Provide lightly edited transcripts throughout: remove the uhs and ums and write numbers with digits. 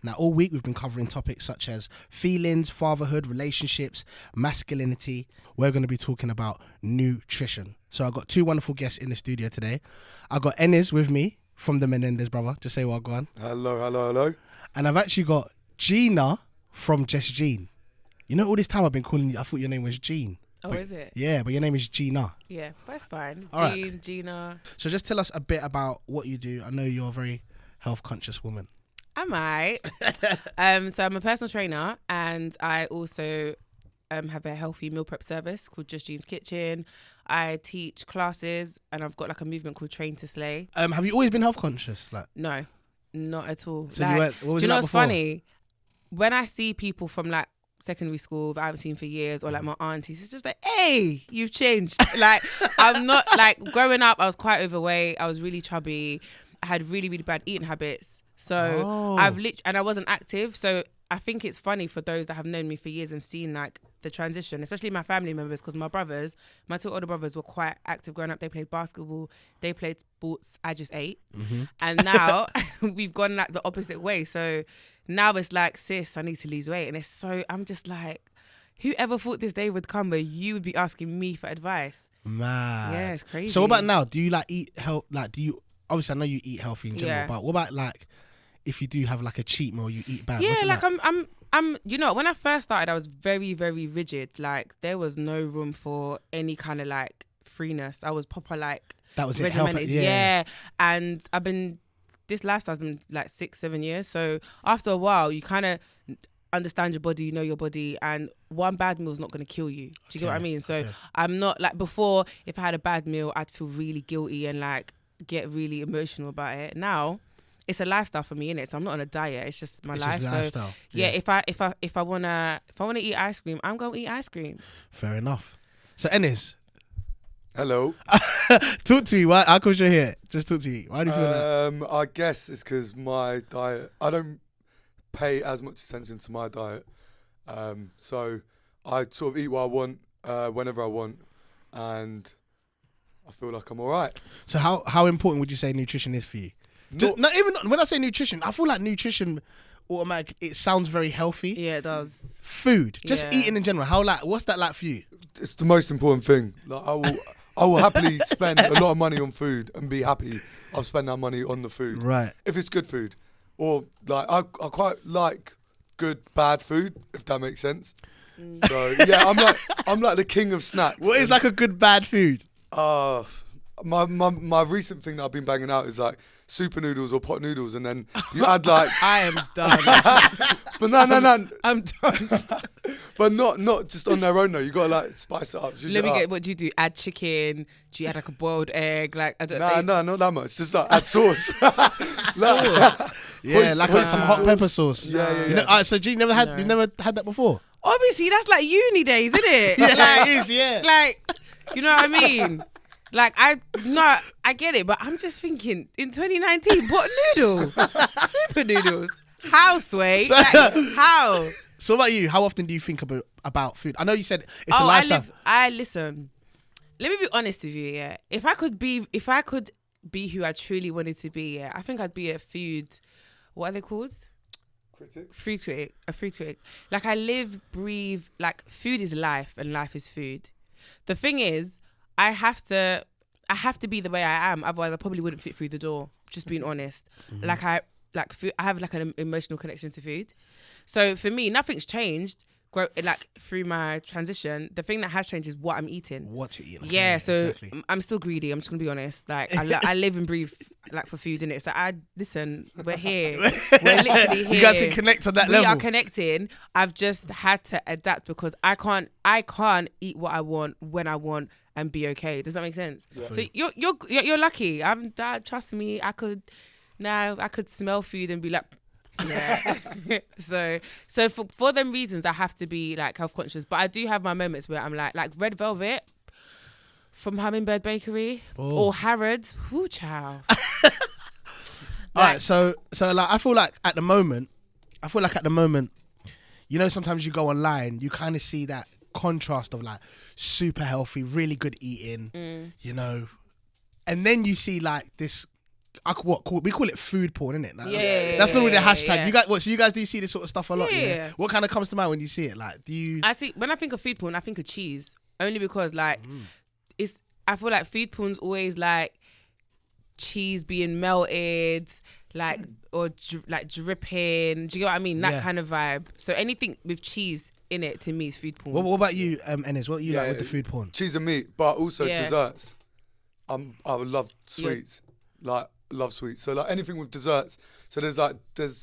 Now, all week we've been covering topics such as feelings, fatherhood, relationships, masculinity. We're going to be talking about nutrition. So I've got two wonderful guests in the studio today. I've got Enes with me from the Menendez brother. Just say what, go on. Hello. And I've actually got Gina from Just Gene. You know, all this time I've been calling you, I thought your name was Gene. Oh, is it? Yeah, but your name is Gina. Yeah, that's fine. All Gene, right. Gina. So just tell us a bit about what you do. I know you're a very health conscious woman. I might. So I'm a personal trainer, and I also have a healthy meal prep service called Just Gene's Kitchen. I teach classes, and I've got like a movement called Train to Slay. Have you always been health conscious? Like, No, not at all. so Like, you weren't, what was do it you know like what's before? funny? When I see people from like secondary school that I haven't seen for years, or like my aunties, it's just like, hey, you've changed. Like, I'm not like, growing up I was quite overweight, I was really chubby, I had really bad eating habits, so and I wasn't active. So I think it's funny for those that have known me for years and seen like the transition, especially my family members, because my two older brothers were quite active growing up. They played basketball, they played sports. I just ate. And now we've gone like the opposite way. So now it's like, sis, I need to lose weight. And it's so, I'm just like, whoever thought this day would come where you would be asking me for advice? Man. Yeah, it's crazy. So what about now? Do you like eat health? Like, do you, obviously I know you eat healthy in general, Yeah. but what about like, if you do have like a cheat meal, you eat bad? Yeah, What's it like I'm, you know, when I first started, I was very rigid. Like, there was no room for any kind of like freeness. I was proper like that was it, regimented. health, Yeah. And this lifestyle's been like 6-7 years. So after a while, you kind of understand your body, you know your body, and one bad meal is not going to kill you. Do you get what I mean? So I'm not like before, if I had a bad meal, I'd feel really guilty and like get really emotional about it. Now, it's a lifestyle for me, innit? So I'm not on a diet. It's just my life. Just so lifestyle. yeah, if I wanna eat ice cream, I'm gonna eat ice cream. Fair enough. So Enes, Hello. talk to me. Why? How come you're here? Just talk to me. Why do you feel that? I guess it's because my diet, I don't pay as much attention to my diet. So I sort of eat what I want, whenever I want, and I feel like I'm all right. So how important would you say nutrition is for you? Not even when I say nutrition, I feel like nutrition automatic. It sounds very healthy. Yeah, it does. Food, just Yeah. eating in general. What's that like for you? It's the most important thing. Like I will happily spend a lot of money on food and be happy I've spent that money on the food. Right. If it's good food. Or like I quite like good bad food, if that makes sense. So yeah, I'm like the king of snacks. What is like a good bad food? My recent thing that I've been banging out is like super noodles or pot noodles, and then you add like I am done. but no. I'm done. But not just on their own though. You gotta like spice it up. Let me get, what do you do? Add chicken? Do you add like a boiled egg? Like, I don't know. No, not that much. Just like add sauce. Sauce. Yeah, like some hot pepper sauce. Yeah. You know, so you've never had that before? Obviously, that's like uni days, isn't it? Yeah, like, it is. Yeah. Like, you know what I mean? Like, I get it, but I'm just thinking, in 2019, what noodle? Super noodles. How, Sway? So- Like, how? So what about you? How often do you think about food? I know you said it's a lifestyle. Listen, let me be honest with you, yeah. If I could be who I truly wanted to be, yeah, I think I'd be a food, what are they called? Food critic. A food critic. Like, I live, breathe, like, food is life and life is food. The thing is, I have to be the way I am, otherwise I probably wouldn't fit through the door, just being honest. Mm-hmm. Like food, I have like an emotional connection to food. So for me, nothing's changed. Like through my transition, the thing that has changed is what I'm eating. What you're eating. Yeah, so exactly. I'm still greedy. I'm just gonna be honest. Like I live and breathe like for food, innit? So listen, we're here. We're literally here. You guys can connect on that level. We are connecting. I've just had to adapt because I can't eat what I want when I want and be okay. Does that make sense? Yeah. So you're lucky. Trust me. I could smell food and be like, yeah. so for them reasons, I have to be like health conscious. But I do have my moments where I'm like Red Velvet from Hummingbird Bakery or Harrods. Whoo, chow. All right, so like I feel like at the moment, you know, sometimes you go online, you kind of see that contrast of like super healthy, really good eating, you know, and then you see like this we call it food porn, innit? Like, Yeah, that's not really the yeah, hashtag. yeah. You guys, so you guys do see this sort of stuff a lot, Yeah. What kind of comes to mind when you see it? Like, do you? I see when I think of food porn, I think of cheese. Only because like I feel like food porn's always like cheese being melted, like or like dripping. Do you get what I mean? That Yeah. kind of vibe. So anything with cheese in it to me is food porn. What about you, Enes? What you like with the food porn? Cheese and meat, but also Yeah. desserts. I would love sweets. Like love sweets. So like anything with desserts. So there's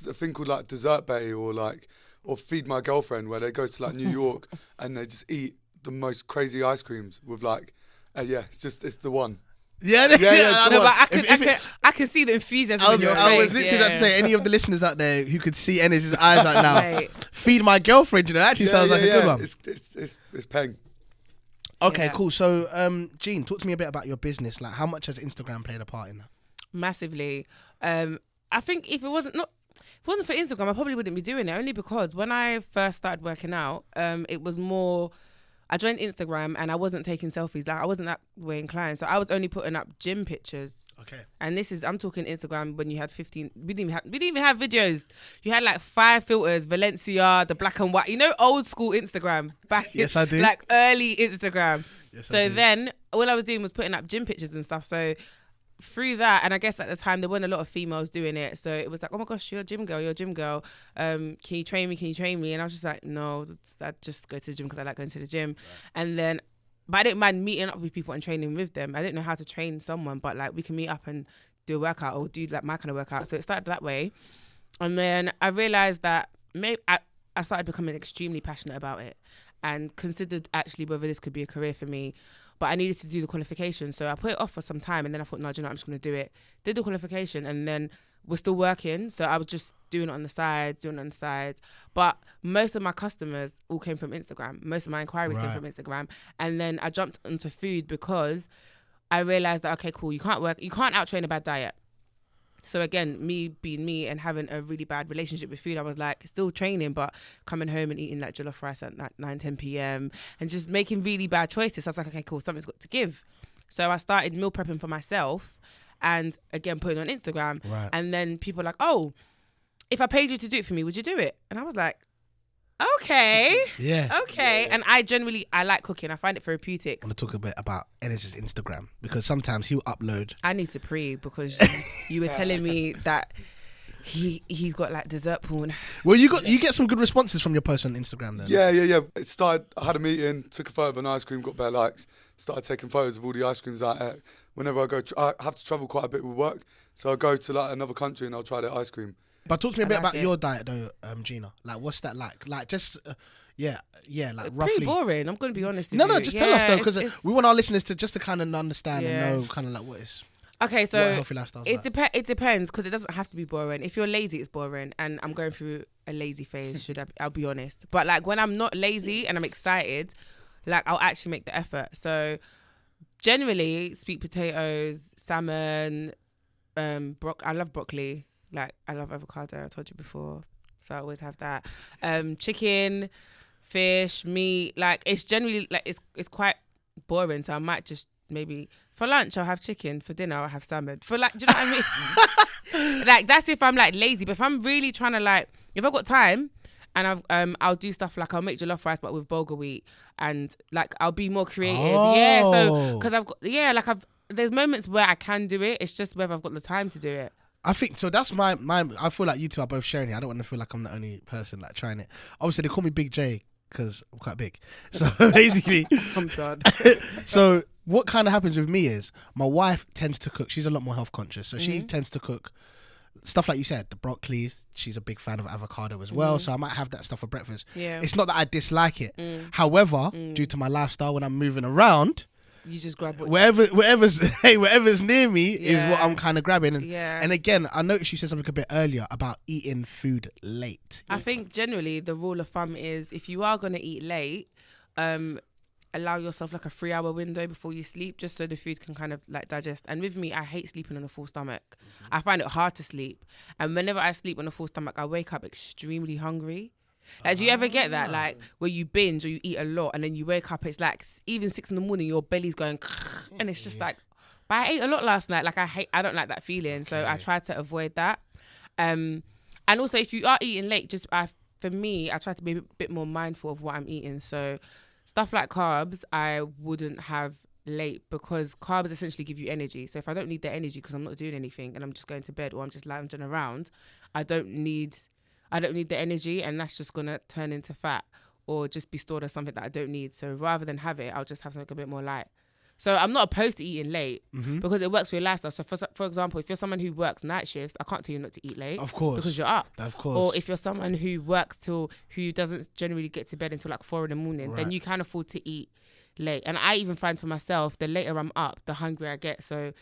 a thing called like Dessert Bay or Feed My Girlfriend, where they go to like New York and they just eat the most crazy ice creams with like it's the one. Yeah, it's the No, one. but I can see the enthusiasm in your face. I was literally about to say, any of the listeners out there who could see Enes' eyes right now, Mate. Feed My Girlfriend, that actually sounds like a good one. It's peng. Okay, Yeah. cool. So, Gene, talk to me a bit about your business. Like, how much has Instagram played a part in that? Massively. I think if it wasn't for Instagram, I probably wouldn't be doing it. Only because when I first started working out, it was more. I joined Instagram and I wasn't taking selfies. Like I wasn't that way inclined, so I was only putting up gym pictures. Okay. And I'm talking Instagram when you had 15. We didn't even have videos. You had like 5 filters, Valencia, the black and white. You know, old school Instagram back. Yes, I do. Like early Instagram. Yes, I So do. then all I was doing was putting up gym pictures and stuff. So through that, and I guess at the time there weren't a lot of females doing it, so it was like, oh my gosh, you're a gym girl, can you train me? And I was just like, no, I just go to the gym because I like going to the gym. Right. And then but I didn't mind meeting up with people and training with them. I didn't know how to train someone, but like we can meet up and do a workout or do like my kind of workout. So it started that way, and then I realized that maybe I started becoming extremely passionate about it and considered actually whether this could be a career for me. But I needed to do the qualification. So I put it off for some time and then I thought, no, do you know what, I'm just going to do it. Did the qualification and then we're still working. So I was just doing it on the sides. But most of my customers all came from Instagram. Most of my inquiries came from Instagram. And then I jumped into food because I realized that, okay, cool, you can't out-train a bad diet. So again, me being me and having a really bad relationship with food, I was like still training, but coming home and eating like jollof rice at 9, 10 p.m. and just making really bad choices. So I was like, okay, cool, something's got to give. So I started meal prepping for myself and again, putting on Instagram. Right. And then people were like, oh, if I paid you to do it for me, would you do it? And I was like, okay. Yeah. Okay. And I like cooking. I find it therapeutic. I want to talk a bit about Enes' Instagram because sometimes he'll upload. I need to pre because you were telling me that he's got like dessert porn. Well, you get some good responses from your post on Instagram then. Yeah. It started. I had a meeting, took a photo of an ice cream, got better likes. Started taking photos of all the ice creams I ate. Whenever I go, I have to travel quite a bit with work, so I go to like another country and I'll try their ice cream. But talk to me a bit about it. your diet though, Gina. Like, what's that like? Like, just like Pretty roughly. boring. I'm going to be honest with No, you. just tell us though, because it's- we want our listeners to kind of understand and know Yes. kind of like what is. Okay, What a so healthy lifestyle is like. it depends because it doesn't have to be boring. If you're lazy, it's boring, and I'm going through a lazy phase. I'll be honest. But like when I'm not lazy and I'm excited, like I'll actually make the effort. So generally, sweet potatoes, salmon, I love broccoli. Like I love avocado. I told you before, so I always have that. Chicken, fish, meat. Like it's generally like it's quite boring. So I might just maybe. For lunch, I'll have chicken. For dinner, I'll have salmon. For like, do you know what I mean? Like, that's if I'm like lazy. But if I'm really trying to like, if I've got time and I'll do stuff like I'll make jollof rice, but with bulgur wheat. And like, I'll be more creative. Yeah. So, because there's moments where I can do it. It's just whether I've got the time to do it. I think so. That's my. I feel like you two are both sharing it. I don't want to feel like I'm the only person like trying it. Obviously, they call me Big J because I'm quite big. So basically, I'm done. So what kind of happens with me is my wife tends to cook. She's a lot more health conscious, so she tends to cook stuff like you said, the broccoli. She's a big fan of avocado as well, so I might have that stuff for breakfast. Yeah. It's not that I dislike it. However, due to my lifestyle, when I'm moving around, You just grab what wherever's near me is what Yeah. I'm kind of grabbing. And, Yeah. and again, I noticed you said something a bit earlier about eating food late. I think generally the rule of thumb is if you are going to eat late, allow yourself like a 3-hour window before you sleep, just so the food can kind of like digest. And with me, I hate sleeping on a full stomach. I find it hard to sleep. And whenever I sleep on a full stomach, I wake up extremely hungry. Like, do you ever get that? Like, where you binge or you eat a lot and then you wake up, it's like even 6 a.m, your belly's going, and it's just like, But I ate a lot last night. Like I don't like that feeling, so I try to avoid that. And also, if you are eating late, for me, I try to be a bit more mindful of what I'm eating. So stuff like carbs, I wouldn't have late because carbs essentially give you energy. So if I don't need the energy because I'm not doing anything and I'm just going to bed or I'm just lounging around, I don't need the energy, and that's just gonna turn into fat or just be stored as something that I don't need. So rather than have it, I'll just have something a bit more light. So I'm not opposed to eating late because it works for your lifestyle. So for example, if you're someone who works night shifts, I can't tell you not to eat late. Of course. Because you're up. Of course. Or if you're someone who works who doesn't generally get to bed until like 4 a.m, then you can afford to eat late. And I even find for myself, the later I'm up, the hungrier I get. So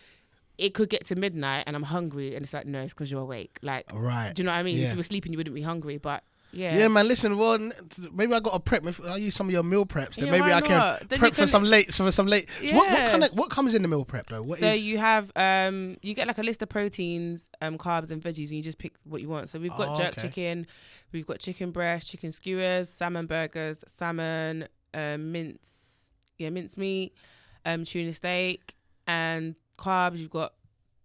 it could get to midnight and I'm hungry, and it's like, no, it's because you're awake. Like, do you know what I mean? Yeah. If you were sleeping, you wouldn't be hungry. But yeah, man. Listen, well, maybe I got to prep. If I use some of your meal preps, then Yeah, maybe why I can not? Then prep you for some late. So Yeah. what comes in the meal prep though? You have you get like a list of proteins, carbs and veggies, and you just pick what you want. So we've got jerk chicken, we've got chicken breast, chicken skewers, salmon burgers, salmon, mince meat, tuna steak, and carbs. You've got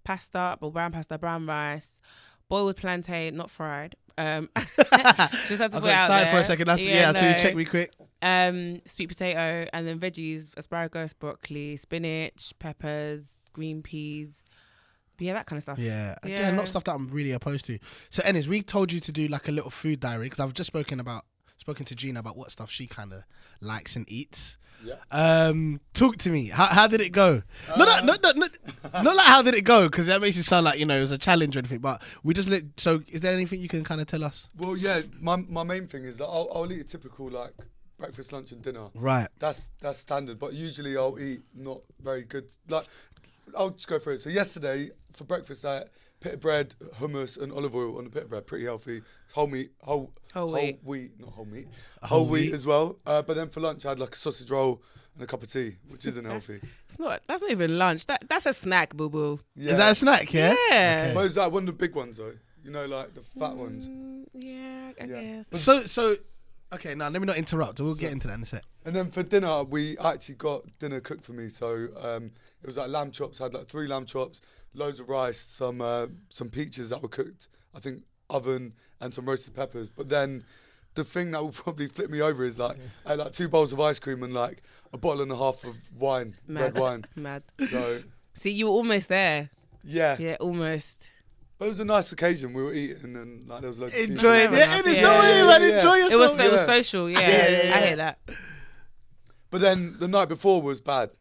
pasta, brown pasta, brown rice, boiled plantain, not fried. Just had to I put got it out excited there. for a second. So you check me quick. Sweet potato, and then veggies: asparagus, broccoli, spinach, peppers, green peas. Yeah, that kind of stuff. Yeah, again, not stuff that I'm really opposed to. So, Ennis, we told you to do like a little food diary because I've just spoken to Gina about what stuff she kind of likes and eats. Yeah. Talk to me. How did it go? Not like how did it go, because that makes it sound like, it was a challenge or anything. But we just so is there anything you can kind of tell us? Well, yeah, my main thing is that I'll eat a typical like breakfast, lunch, and dinner. Right. That's standard. But usually I'll eat not very good. Like I'll just go through it. So yesterday for breakfast I had pita bread, hummus, and olive oil on the pita bread. Pretty healthy. Whole wheat, not whole meat. Whole wheat as well. But then for lunch I had like a sausage roll and a cup of tea, which isn't healthy. That's not even lunch. That's a snack, boo boo. Yeah. Is that a snack? Yeah. Yeah. Okay. But it's like one of the big ones though. Like the fat ones. Yeah, I guess. So, okay, now let me not interrupt. We'll get into that in a sec. And then for dinner, we actually got dinner cooked for me. So it was like lamb chops. I had like 3 lamb chops, loads of rice, some peaches that were cooked, I think oven, and some roasted peppers. But then the thing that will probably flip me over is like I had like 2 bowls of ice cream and like a bottle and a half of wine, red wine. Mad. So See, you were almost there. yeah. Yeah, almost. But it was a nice occasion. We were eating and like there was loads of Enjoy it. people. Yeah, Ennis, Yeah. don't worry, man. Yeah. Enjoy yourself. It was social. Yeah, I hear that. But then the night before was bad.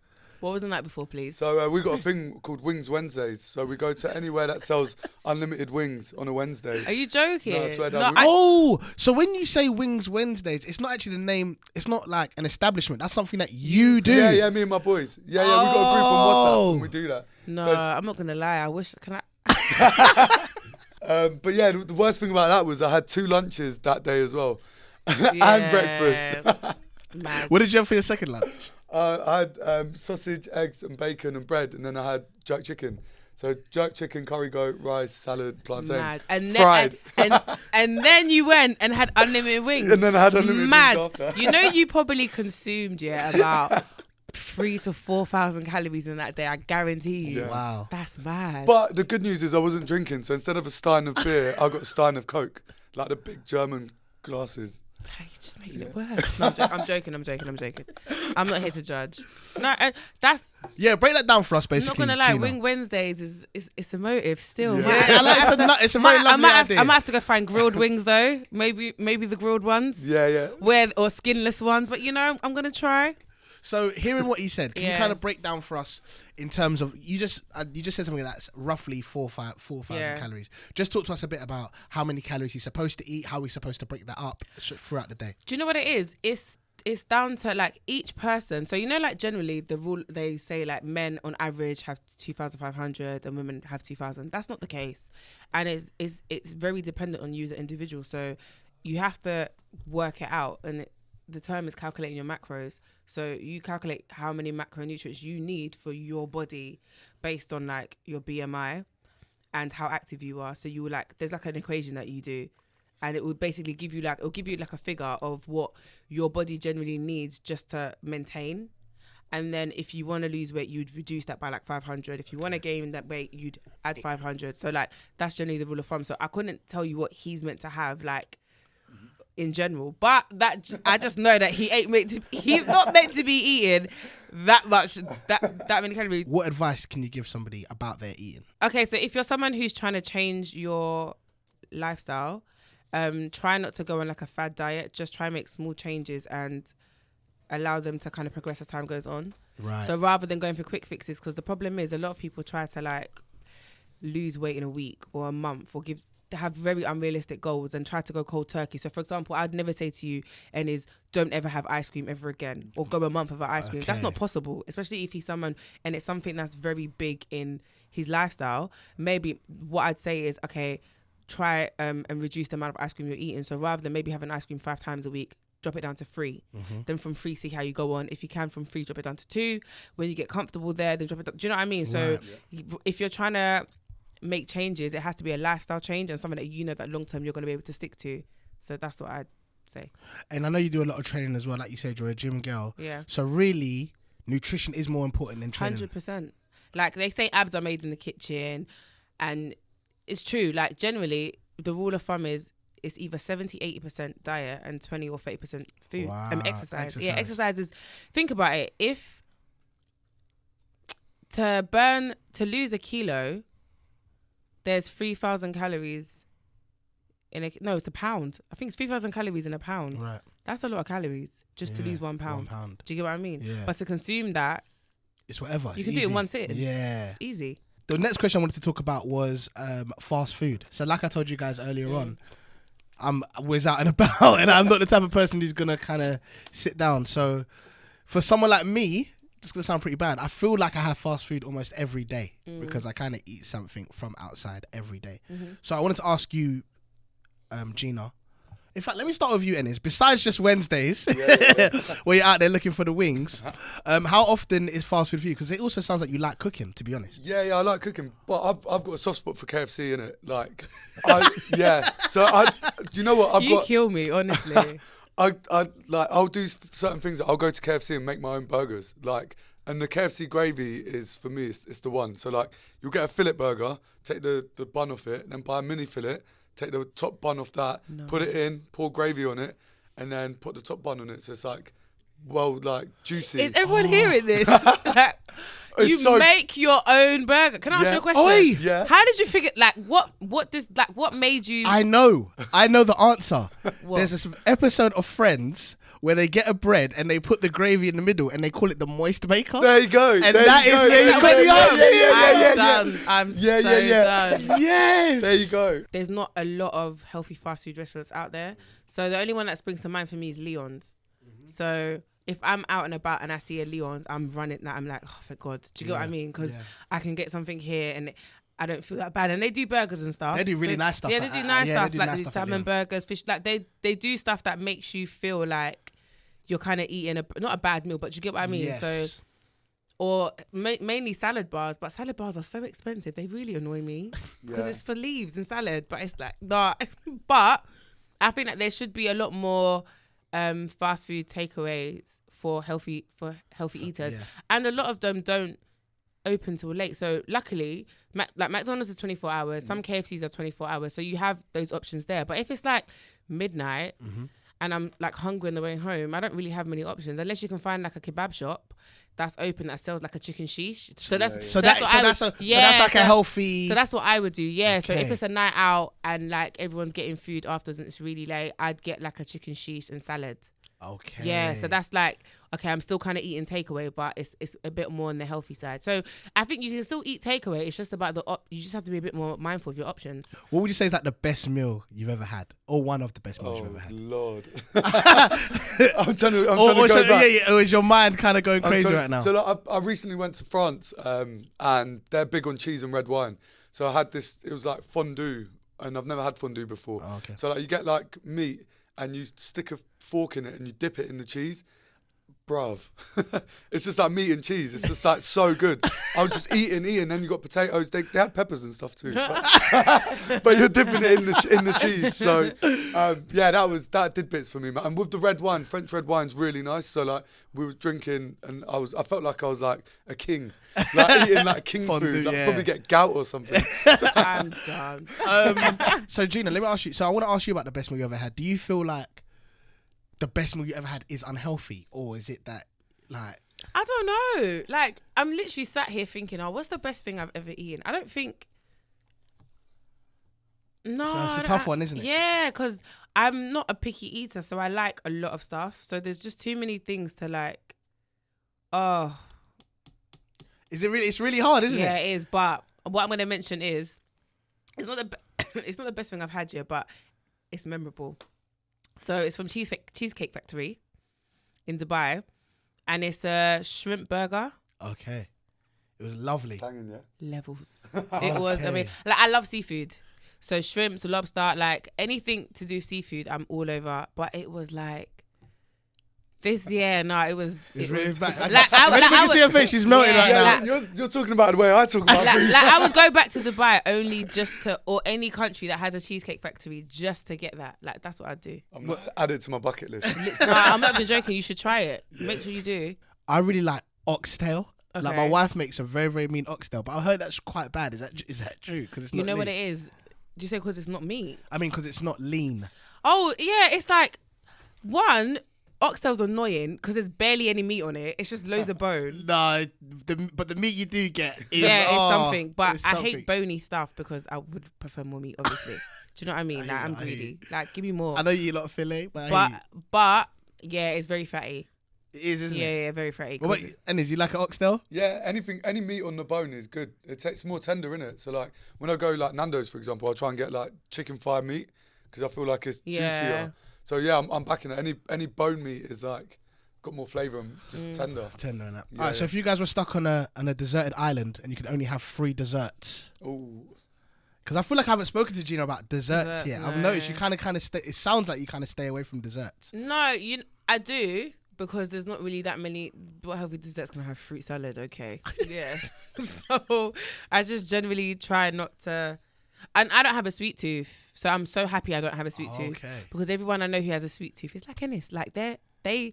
What was the night before, please? So we got a thing called Wings Wednesdays. So we go to anywhere that sells unlimited wings on a Wednesday. Are you joking? No, I swear down. So when you say Wings Wednesdays, it's not actually the name. It's not like an establishment. That's something that you do. Yeah, me and my boys. Yeah, we got a group on WhatsApp and we do that. No, So it's- I'm not gonna lie. I wish. Can I? but yeah, the worst thing about that was I had 2 lunches that day as well, and Yeah. breakfast. Mad. What did you have for your second lunch? I had sausage, eggs, and bacon and bread, and then I had jerk chicken. So jerk chicken, curry goat, rice, salad, plantain, Mad. And then, fried. and then you went and had unlimited wings. And then I had unlimited Mad. wings after. You probably consumed about 3,000 to 4,000 calories in that day. I guarantee you. Yeah. Wow. That's mad. But the good news is I wasn't drinking, so instead of a stein of beer, I got a stein of Coke, like the big German glasses. You're just making it worse. No, I'm joking. I'm not here to judge. No, that's. Yeah, break that down for us, I'm basically. not gonna lie. Gina. Wing Wednesdays is it's a motive still. Yeah. Man. Yeah, I like it's a very lovely idea. I might have to go find grilled wings though. Maybe the grilled ones. Yeah. Or skinless ones. But I'm gonna try. So hearing what he said, can you Yeah. kind of break down for us in terms of you just said something that's roughly 4,000 Yeah. calories. Just talk to us a bit about how many calories he's supposed to eat, how he's supposed to break that up throughout the day. Do you know what it is? It's down to like each person. So like generally the rule they say like men on average have 2,500 and women have 2,000. That's not the case, and it's very dependent on you as an individual. So you have to work it out, and the term is calculating your macros. So you calculate how many macronutrients you need for your body based on like your BMI and how active you are. So you will there's like an equation that you do, and it will basically give you like a figure of what your body generally needs just to maintain. And then if you want to lose weight, you'd reduce that by like 500. If you want to gain that weight, you'd add 500. So like that's generally the rule of thumb. So I couldn't tell you what he's meant to have like in general, but I just know that he's not meant to be eating that much, that many calories. What advice can you give somebody about their eating? Okay, so if you're someone who's trying to change your lifestyle, try not to go on like a fad diet. Just try and make small changes and allow them to kind of progress as time goes on. Right. So rather than going for quick fixes, because the problem is a lot of people try to like lose weight in a week or a month or have very unrealistic goals and try to go cold turkey. So for example, I'd never say to you, don't ever have ice cream ever again or go a month without ice cream. That's not possible, especially if he's someone and it's something that's very big in his lifestyle. Maybe what I'd say is, okay, try and reduce the amount of ice cream you're eating. So rather than maybe having ice cream 5 times a week, drop it down to 3. Then from 3, see how you go on. If you can, from 3, drop it down to 2. When you get comfortable there, then drop it down. Do you know what I mean? So if you're trying to make changes, it has to be a lifestyle change and something that you know that long term you're going to be able to stick to. So that's what I'd say. And I know you do a lot of training as well, like you said, you're a gym girl. Yeah. So really, nutrition is more important than training. 100%. Like they say, abs are made in the kitchen, and it's true. Like generally, the rule of thumb is it's either 70-80% diet and 20 or 30% food. Wow. Exercise. Yeah, exercise is. Think about it. If to lose a kilo, there's 3,000 calories it's a pound. I think it's 3,000 calories in a pound. Right. That's a lot of calories just to lose 1 pound. 1 pound. Do you get what I mean? Yeah. But to consume that, it's whatever. You can do it in one sitting. Yeah. It's easy. The next question I wanted to talk about was fast food. So like I told you guys earlier on, I was out and about and I'm not the type of person who's going to kind of sit down. So for someone like me, it's going to sound pretty bad, I feel like I have fast food almost every day because I kind of eat something from outside every day. So I wanted to ask you, Gina. In fact, let me start with you, Ennis. Besides just Wednesdays, where you're out there looking for the wings, how often is fast food for you? Because it also sounds like you like cooking, to be honest. Yeah, I like cooking, but I've got a soft spot for KFC in it. Like, So do you know what? You kill me, honestly. I'll do certain things. I'll go to KFC and make my own burgers. Like, and the KFC gravy is for me. It's the one. So like, you'll get a fillet burger, take the bun off it, then buy a mini fillet. Take the top bun off that, put it in, pour gravy on it, and then put the top bun on it. So it's like, juicy. Is everyone hearing this? You make your own burger. Can I ask you a question? Oi! Yeah. How did you figure? What made you? I know the answer. What? There's this episode of Friends where they get a bread and they put the gravy in the middle and they call it the moist maker. There you go. And that is where you got the done. I'm so done. Yes. There you go. There's not a lot of healthy fast food restaurants out there. So the only one that springs to mind for me is Leon's. So if I'm out and about and I see a Leon's, I'm running that. I'm like, oh, thank God. Do you get what I mean? Because I can get something here and I don't feel that bad. And they do burgers and stuff. They do really nice stuff. Yeah, they do nice stuff. They do like nice they do stuff salmon burgers, fish. Like they do stuff that makes you feel like you're kind of eating not a bad meal, but you get what I mean? Yes. So, or mainly salad bars, but salad bars are so expensive. They really annoy me because it's for leaves and salad, but it's like, nah. But I think that there should be a lot more fast food takeaways for healthy eaters. Yeah. And a lot of them don't open till late. So luckily, like McDonald's is 24 hours. Some KFCs are 24 hours. So you have those options there. But if it's like midnight, and I'm like hungry on the way home, I don't really have many options unless you can find like a kebab shop that's open that sells like a chicken sheesh. So that's like a healthy. So that's what I would do. Yeah. Okay. So if it's a night out and like everyone's getting food afterwards and it's really late, I'd get like a chicken sheesh and salad. Okay. Yeah. So that's like, okay, I'm still kind of eating takeaway, but it's a bit more on the healthy side. So I think you can still eat takeaway. It's just about you just have to be a bit more mindful of your options. What would you say is like the best meal you've ever had, or one of the best meals you've ever had? Lord. I'm trying to go back. Yeah. Or is your mind kind of going crazy right now? So like, I recently went to France, and they're big on cheese and red wine. So I had this. It was like fondue, and I've never had fondue before. Oh, okay. So like you get like meat, and you stick a fork in it, and you dip it in the cheese. bruv, it's just like meat and cheese. It's just like so good. I was just eating. Then you got potatoes. They had peppers and stuff too. But you're dipping it in the cheese. So yeah, that did bits for me, man. And with the red wine, French red wine's really nice. So like we were drinking, and I felt like I was like a king, like eating like king food. Like probably get gout or something. I'm done. So Gina, let me ask you. So I want to ask you about the best meal you ever had. Do you feel like the best meal you ever had is unhealthy, or is it that like? I don't know. Like, I'm literally sat here thinking, oh, what's the best thing I've ever eaten? I don't think. No, So it's a tough one, isn't it? Yeah, because I'm not a picky eater, so I like a lot of stuff. So there's just too many things to like. Oh, Is it really? It's really hard, isn't yeah, it? it is. But what I'm going to mention is, it's not it's not the best thing I've had yet, but it's memorable. So it's from Cheesecake Factory in Dubai, and it's a shrimp burger. Okay, it was lovely. Banging, yeah. Levels. It was. I mean, like, I love seafood, so shrimps, lobster, like anything to do with seafood, I'm all over. But it was like this. Yeah, no, it was. It was bad. Like, When you can see her face, she's melting right Yeah, now. you're talking about the way I talk about food. like I would go back to Dubai only just to, or any country that has a cheesecake factory just to get that. Like, that's what I'd do. I'm gonna add it to my bucket list. I'm not even joking. You should try it. Make sure you do. I really like oxtail. Okay. Like, my wife makes a very, very mean oxtail, but I heard that's quite bad. Is that true? Because it's not. You know what lean. it is? Do you say because it's not meat? I mean, because it's not lean. Oh yeah, it's like one. Oxtail's annoying because there's barely any meat on it. It's just loads of bone. No, but the meat you do get is It's something. But it's I something. hate bony stuff because I would prefer more meat, obviously. Do you know what I mean? I Like, hear I'm you, I hear greedy. you. Like, give me more. I know you eat a lot of fillet, but I hear But yeah, it's very fatty. you. It is, isn't it? Yeah, very fatty. What about, and is you like an oxtail? Yeah, any meat on the bone is good. It's more tender, innit? So like when I go like Nando's, for example, I'll try and get like chicken thigh meat because I feel like it's juicier. So yeah, I'm backing it. Any bone meat is like got more flavour and just tender. Tender and that. Yeah, All right, so yeah. if you guys were stuck on a deserted island and you could only have 3 desserts, Ooh. because I feel like I haven't spoken to Gina about desserts Desserts, yet. I've no. noticed you kind of stay. It sounds like you kind of stay away from desserts. No, I do because there's not really that many. What healthy desserts can I have? Fruit salad, okay. Yes. So I just generally try not to. And I don't have a sweet tooth, so I'm so happy I don't have a sweet tooth. Okay. Because everyone I know who has a sweet tooth is like Ennis. Like they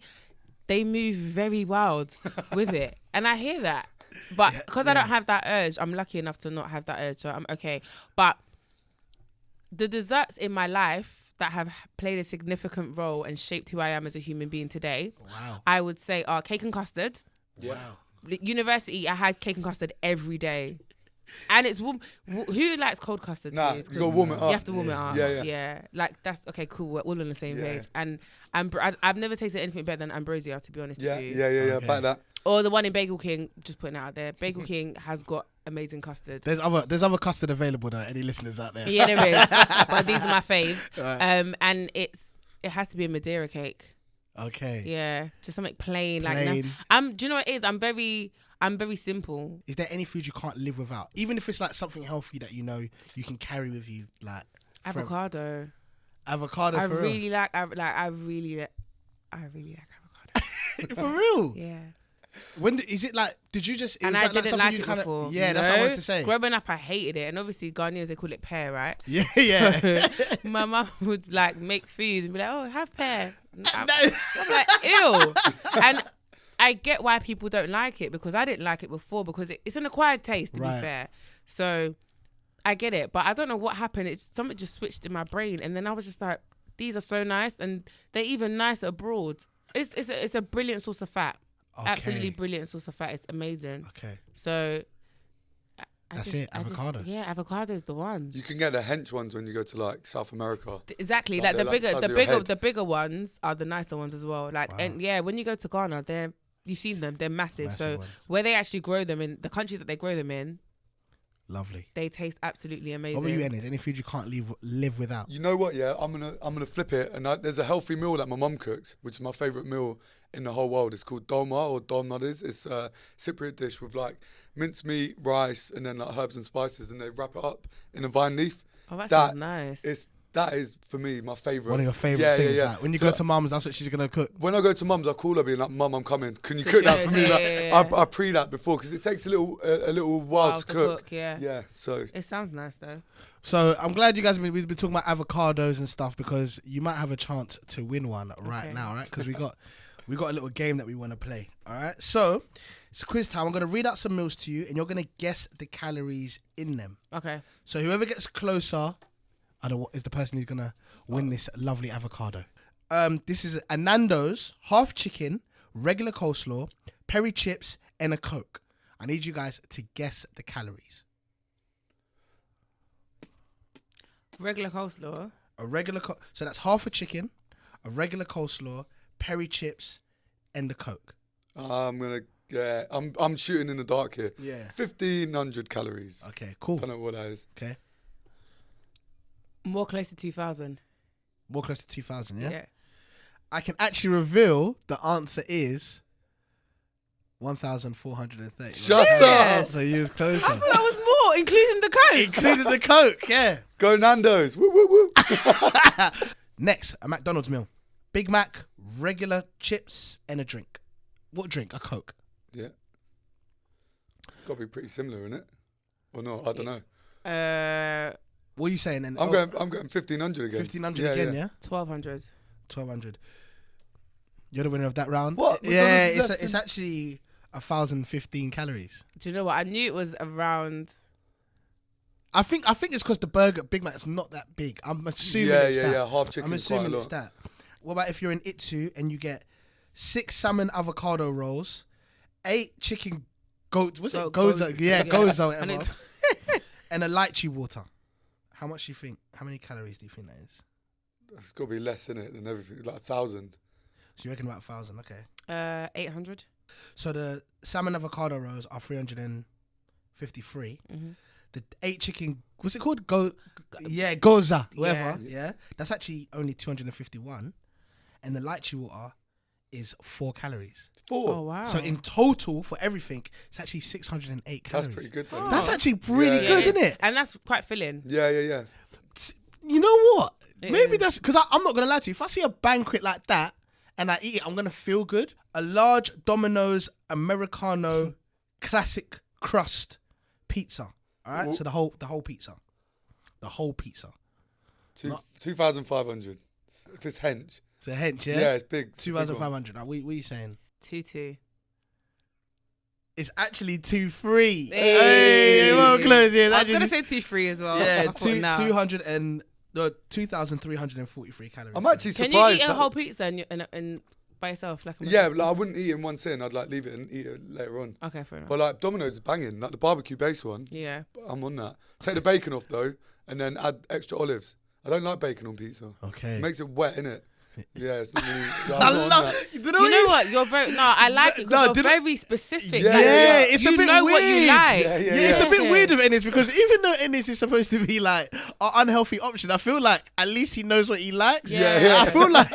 move very wild with it, and I hear that. But because I don't have that urge, I'm lucky enough to not have that urge, so I'm okay. But the desserts in my life that have played a significant role and shaped who I am as a human being today, Wow. I would say are cake and custard. Yeah. Wow. University, I had cake and custard every day. And it's who likes cold custard? Nah, please? you gotta warm it up. You have to warm it up. Yeah. Like, that's okay. Cool. We're all on the same Yeah. page. And I've never tasted anything better than ambrosia, to be honest Yeah, with you. yeah. Okay. Back that. Or the one in Bagel King. Just putting it out there. Bagel King has got amazing custard. There's other custard available now. Any listeners out there? Yeah, there is. But these are my faves. Right. And it has to be a Madeira cake. Okay. Yeah, just something plain. Like, Plain. do you know what it is? I'm very simple. Is there any food you can't live without? Even if it's like something healthy that you know you can carry with you, like forever. Avocado. Avocado. I For really like avocado. real. For real. Yeah. Is it like? Did you just? And was I that didn't something like you it kinda- before. Yeah, that's what I wanted to say. Growing up, I hated it, and obviously Ghanaians they call it pear, right? Yeah, yeah. My mum would like make food and be like, "Oh, have pear." I'm No. like, "Ew," and I get why people don't like it because I didn't like it before because it's an acquired taste, to Right. be fair. So I get it, but I don't know what happened. Something just switched in my brain, and then I was just like, "These are so nice, and they're even nicer abroad." It's a brilliant source of fat. Okay. Absolutely brilliant source of fat. It's amazing. Okay. So That's it, avocado. Yeah, avocado is the one. You can get the hench ones when you go to like South America. Exactly. Like, Like the they're like bigger, size of your head. the bigger ones are the nicer ones as well. Like, Wow. and yeah, when you go to Ghana, you've seen them. They're massive. Massive So ones. where they actually grow them in the country that they grow them in, Lovely. they taste absolutely amazing. What about you, Ennis? Any food you can't live without? You know what? Yeah, I'm gonna flip it. And there's a healthy meal that my mum cooks, which is my favourite meal in the whole world. It's called dolma or dolmades. It's a Cypriot dish with like mincemeat, rice, and then like herbs and spices, and they wrap it up in a vine leaf. Oh, that that sounds nice. It's that is for me my favourite. One of your favourite things. Yeah. Like, when you So go to mum's, that's what she's gonna cook. when I go to mum's, I call her being like, "Mum, I'm coming. Can you So cook she that for knows, me?" yeah, Like, yeah. I pre that before because it takes a little while to cook. Yeah. Yeah, so It sounds nice though. So I'm glad you guys we've been talking about avocados and stuff because you might have a chance to win one right now, right? Because we got a little game that we want to play. All right. So it's quiz time. I'm gonna read out some meals to you, and you're gonna guess the calories in them. Okay. So whoever gets closer, is the person who's gonna win this lovely avocado. This is a Nando's half chicken, regular coleslaw, peri chips, and a Coke. I need you guys to guess the calories. Regular coleslaw. So that's half a chicken, a regular coleslaw, peri chips, and the Coke. I'm shooting in the dark here. Yeah. 1,500 calories. Okay, cool. Don't know what that is. Okay. More close to 2,000. More close to 2,000, yeah? Yeah. I can actually reveal the answer is 1,430. Shut Serious? up. So you was closer. I thought that was more, including the Coke. Including the Coke, yeah. Go Nando's. Woo, woo, woo. Next, a McDonald's meal. Big Mac, regular chips, and a drink. What drink? A Coke. Yeah. Got to be pretty similar, isn't it? Or not? I don't know. What are you saying then? I'm going 1,500 again. 1,500 again, yeah? 1,200. 1,200. You're the winner of that round. What? Yeah, McDonald's less it's actually 1,015 calories. Do you know what? I knew it was around. I think it's because the burger Big Mac is not that big. I'm assuming it's that. Yeah. Half chicken. I'm assuming it's that. What about if you're in Itsu and you get 6 salmon avocado rolls, 8 chicken goat? What's it? Goza. Yeah, Goza. And Whatever. it's And a lychee water. How much do you think? How many calories do you think that is? It's got to be less in it than everything. Like 1,000. So you reckon about 1,000? Okay. 800. So the salmon avocado rolls are 353. Mm-hmm. The 8 chicken, what's it called? Goza, whatever. Yeah. Yeah. That's actually only 251. And the lychee water is 4 calories. 4. Oh, wow. So in total for everything, it's actually 608 calories. That's pretty good then. Oh. That's actually really Yeah, good, it isn't it? And that's quite filling. Yeah. You know what? It Maybe is. that's because I'm not gonna lie to you. If I see a banquet like that and I eat it, I'm gonna feel good. A large Domino's Americano classic crust pizza. All right, so the whole pizza, 2,500. If it's hench. It's a hench, yeah. Yeah, it's big. 2,500. What are you saying? 2-2. It's actually 2-3. Hey. Hey, well close. Yeah, it's I was actually gonna say 2-3 as well. yeah, I thought now. 2,343 calories. I'm actually Can surprised. you eat a that- whole pizza and by yourself? Like a Yeah, like, I wouldn't eat it in one sitting. I'd like leave it and eat it later on. Okay, fair enough. But like Domino's is banging. Like the barbecue base one. Yeah. I'm on that. Take the bacon off though, and then add extra olives. I don't like bacon on pizza. Okay. It makes it wet, innit? Yeah, it's not really. I'm I not on love. that. You You know what? You're very I like it No, because you're very specific. Yeah, Like, yeah, it's a you bit know weird. what you like. Yeah, Yeah, it's a bit Yeah. weird of Ennis because even though Ennis is supposed to be like an unhealthy option, I feel like at least he knows what he likes. Yeah. I feel like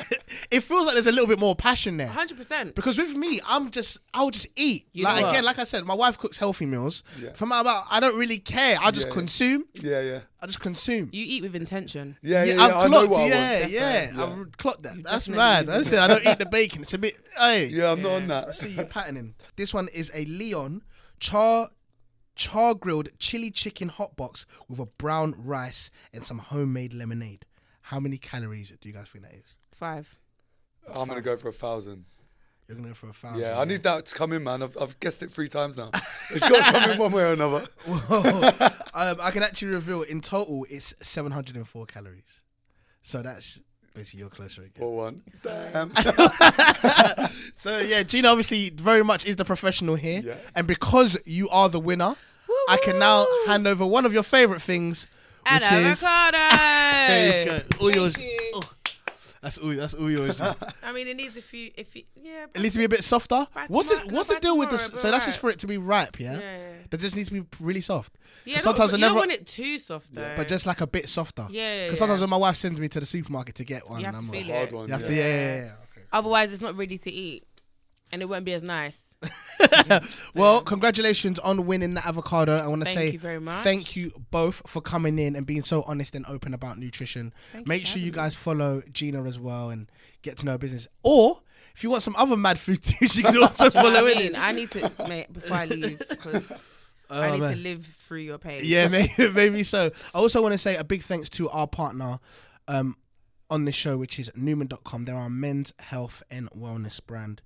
it feels like there's a little bit more passion there. 100%. Because with me, I'll just eat. You know Like what? again, like I said, my wife cooks healthy meals. Yeah. For my I don't really care. I just Yeah. consume. Yeah. I just consume. You eat with intention. Yeah. I've I know clocked. what I Yeah, want. yeah. Yeah. I've clocked that. You That's definitely mad. do. I said I don't eat the bacon. It's a bit. Hey. Yeah, I'm not on I that. see you patterning. This one is a Leon char grilled chili chicken hot box with a brown rice and some homemade lemonade. How many calories do you guys think that is? 5. I'm gonna go for 1,000. You're gonna go for 1,000. Yeah, I need that to come in, man. I've guessed it 3 times now. It's got to come in one way or another. I can actually reveal in total it's 704 calories. So that's basically you're closer again. Or one. Damn. So yeah, Gina obviously very much is the professional here, Yeah. and because you are the winner, I can now hand over one of your favorite things, An which is avocado. there you go, all yours. Thank you. Oh, that's all yours. Gina. I mean, it needs a few. Yeah. It needs to be a bit softer. By What's tomorrow- What's no, the by deal with tomorrow this? it'll So be that's just alright. for it to be ripe, yeah. Yeah. That just needs to be really soft. Yeah. Sometimes you I never- don't want it too soft though. But just like a bit softer. Yeah. Because sometimes when my wife sends me to the supermarket to get one, You have I'm to like, feel Hard it. one. you have to, yeah. yeah. Okay. Otherwise, it's not ready to eat. And it won't be as nice. Well, congratulations on winning the avocado. I want to say Thank you very much. thank you both for coming in and being so honest and open about nutrition. Make sure you guys follow Gina as well and get to know her business. Or if you want some other mad food tips, you can also follow it. I need to, mate, before I leave, because I need to live through your page. Yeah, maybe so. I also want to say a big thanks to our partner on this show, which is Numan.com. They're our men's health and wellness brand.